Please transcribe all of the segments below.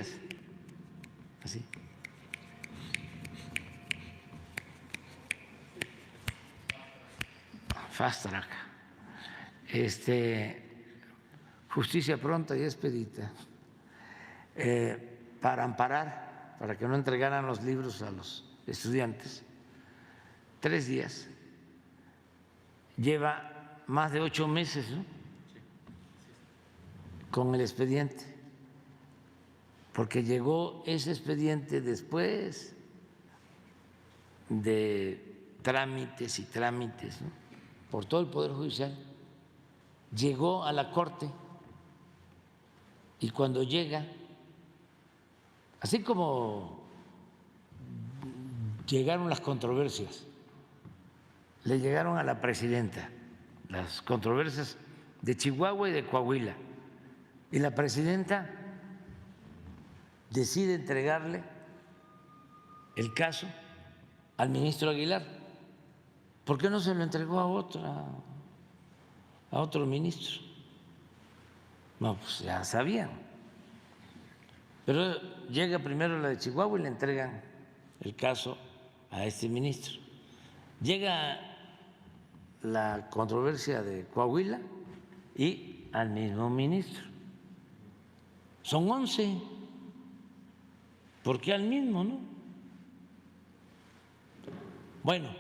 días, así. Fast track. Justicia pronta y expedita, para amparar, para que no entregaran los libros a los estudiantes. 3 días. Lleva más de 8 meses, ¿no?, con el expediente, porque llegó ese expediente después de trámites y trámites, ¿no?, por todo el Poder Judicial. Llegó a la Corte y cuando llega, así como llegaron las controversias, le llegaron a la presidenta las controversias de Chihuahua y de Coahuila, y la presidenta decide entregarle el caso al ministro Aguilar. ¿Por qué no se lo entregó a otro ministro? No, pues ya sabían. Pero llega primero la de Chihuahua y le entregan el caso a este ministro. Llega la controversia de Coahuila y al mismo ministro. Son 11. ¿Por qué al mismo, no? Bueno,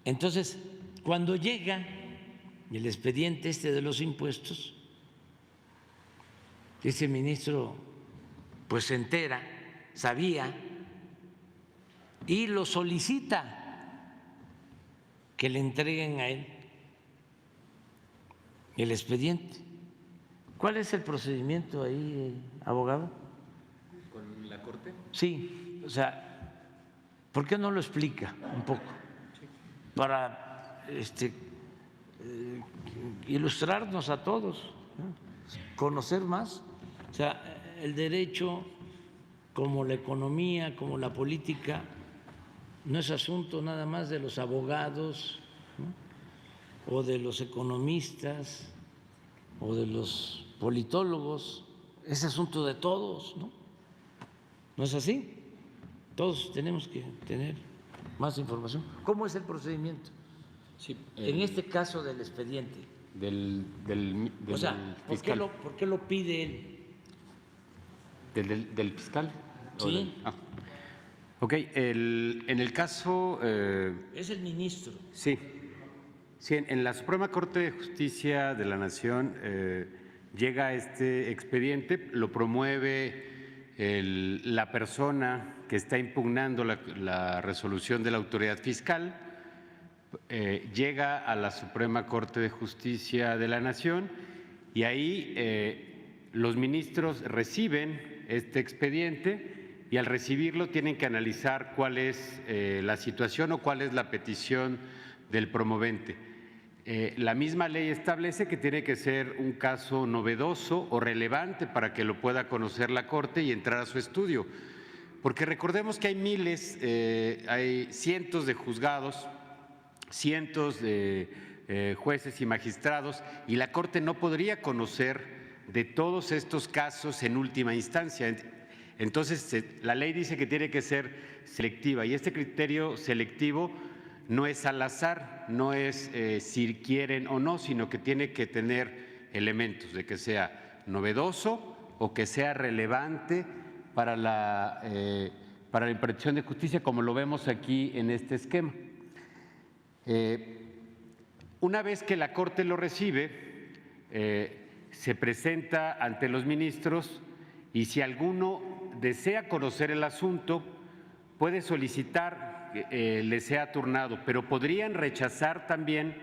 entonces, cuando llega el expediente de los impuestos, ese ministro pues se entera, sabía, y lo solicita que le entreguen a él el expediente. ¿Cuál es el procedimiento ahí, abogado? ¿Con la Corte? Sí, o sea, ¿por qué no lo explica un poco? Para ilustrarnos a todos, ¿no?, conocer más. O sea, el derecho, como la economía, como la política, no es asunto nada más de los abogados, ¿no?, o de los economistas o de los politólogos, es asunto de todos, ¿no? ¿No es así? Todos tenemos que tener más información. ¿Cómo es el procedimiento? Sí, en este caso del expediente. Del O sea, fiscal. ¿por qué lo pide él? ¿Del fiscal? Sí. Ok, en el caso… Es el ministro. Sí, sí, en la Suprema Corte de Justicia de la Nación llega este expediente, lo promueve la persona que está impugnando la resolución de la autoridad fiscal, llega a la Suprema Corte de Justicia de la Nación y ahí los ministros reciben este expediente y al recibirlo tienen que analizar cuál es la situación o cuál es la petición del promovente. La misma ley establece que tiene que ser un caso novedoso o relevante para que lo pueda conocer la Corte y entrar a su estudio, porque recordemos que hay miles, hay cientos de juzgados, cientos de jueces y magistrados, y la Corte no podría conocer de todos estos casos en última instancia. Entonces, la ley dice que tiene que ser selectiva y este criterio selectivo no es al azar, no es si quieren o no, sino que tiene que tener elementos de que sea novedoso o que sea relevante para la impartición de justicia, como lo vemos aquí en este esquema. Una vez que la Corte lo recibe, se presenta ante los ministros y si alguno desea conocer el asunto, puede solicitar que le sea turnado, pero podrían rechazar también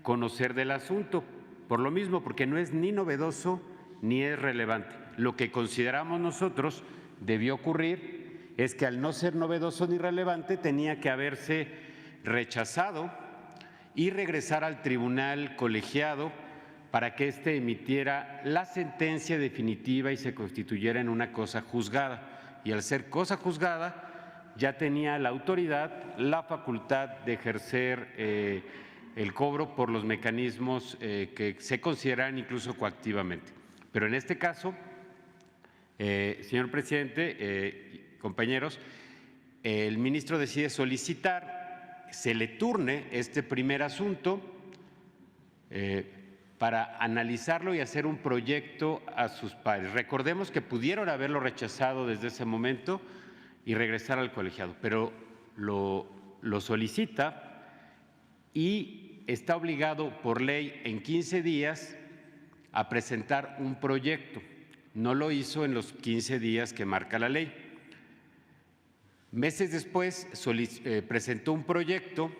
conocer del asunto, por lo mismo, porque no es ni novedoso ni es relevante. Lo que consideramos nosotros debió ocurrir es que al no ser novedoso ni relevante tenía que haberse rechazado y regresar al tribunal colegiado para que éste emitiera la sentencia definitiva y se constituyera en una cosa juzgada. Y al ser cosa juzgada, ya tenía la autoridad la facultad de ejercer el cobro por los mecanismos que se consideran incluso coactivamente. Pero en este caso, Señor presidente, compañeros, el ministro decide solicitar, se le turne este primer asunto para analizarlo y hacer un proyecto a sus pares. Recordemos que pudieron haberlo rechazado desde ese momento y regresar al colegiado, pero lo solicita y está obligado por ley en 15 días a presentar un proyecto. No lo hizo en los 15 días que marca la ley. Meses después presentó un proyecto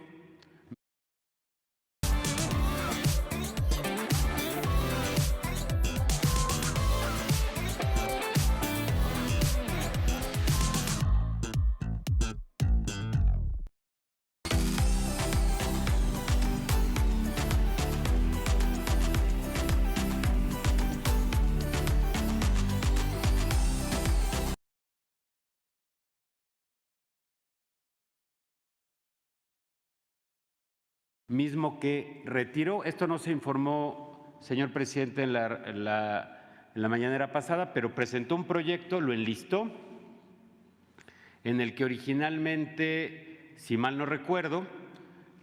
mismo que retiró. Esto no se informó, señor presidente, en la mañanera pasada, pero presentó un proyecto, lo enlistó, en el que originalmente, si mal no recuerdo,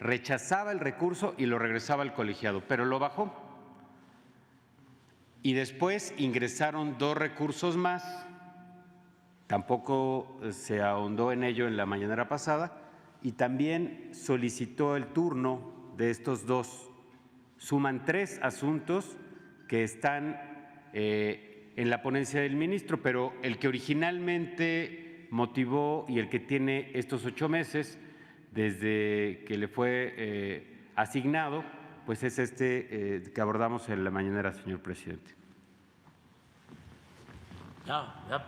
rechazaba el recurso y lo regresaba al colegiado, pero lo bajó. Y después ingresaron 2 recursos más, tampoco se ahondó en ello en la mañanera pasada, y también solicitó el turno de estos 2. Suman 3 asuntos que están en la ponencia del ministro, pero el que originalmente motivó y el que tiene estos 8 meses desde que le fue asignado, pues es este que abordamos en la mañanera, señor presidente. Ya